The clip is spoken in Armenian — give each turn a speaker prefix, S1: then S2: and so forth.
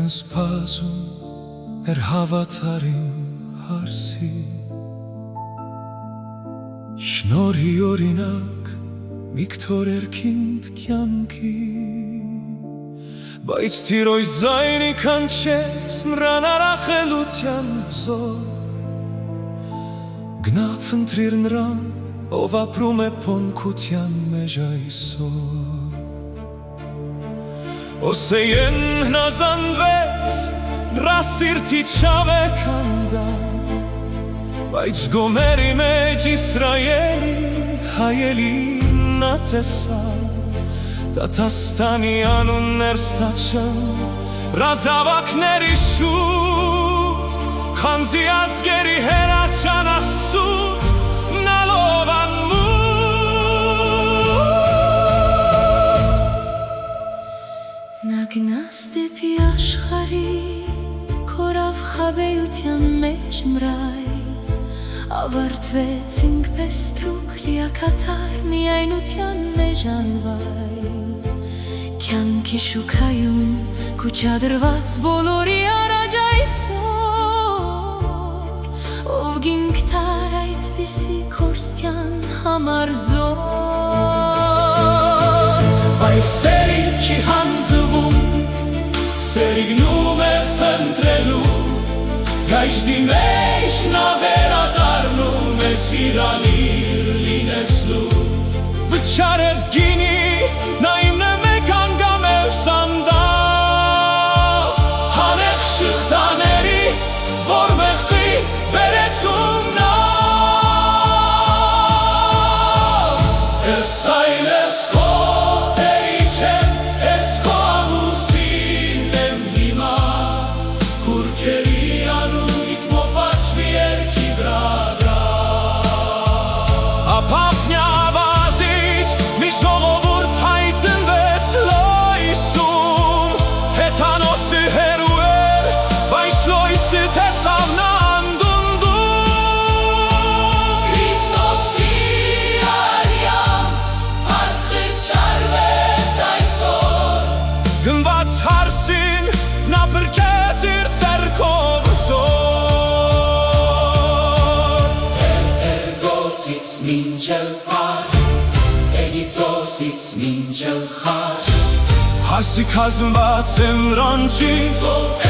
S1: սպասում էր հավատարիմ հարսի Շնորհի օրինակ Վիկտոր Երքինդ կյանքի Բայց տիրոջ զայնի կանչեց նրան առաքելության զոր Գնա փնտրիր նրան, ով ապրում է փոնքության մեջ այսօր Օսեյեն հնազանդվեց, նրա սիրտի չավ է կանդավ Բայց գոմերի մեջ Իսրայելի հայելին նա տեսավ Դատաստանի անուններ ստացան, ռազավակների շուտ Խանձի ազգերի հերաչան աստծուց, նալով անմուտ
S2: Նա գնաց դեպի աշխարհի, քորավ խաբեության մեջ մրայ Ավարտվեց ինքպես թրուկ լիակատար միայնության մեջ անվայ Կյանքի շուքայում կուչադրված բոլորի առաջ այսօր Ով գինք տար այդպիսի կորստյան համար զոր
S1: Այս սերիքի հանձվում, սերիգնում է խնդրելու Գայժդի մեջ նա վերադառնում է սիրանիր լինեսլու Վճարը գինի, նա իմն է մեկ անգամ է սանդավ Հանեղ շղթաների, որ մեղքի բերեցում նա Ես այլ ես քո թերի չեմ, ես քո ամուսին եմ հիմա Կուրքերի անունիք մոֆաչվի երկի վրա Ապապնյա ավազիչ մի ժողովուրդ հայտնվեց լոյսում Հեթանոսի հերու էր, բայց լոյսի տեսավ նա Գնված հարսին նա բրկեց իր ձեռքով զոր
S3: Էրգոցից մինչև պար, Եգիպտոսից մինչև խաչ
S1: Հասի կազմված եմ րանջից
S3: Ով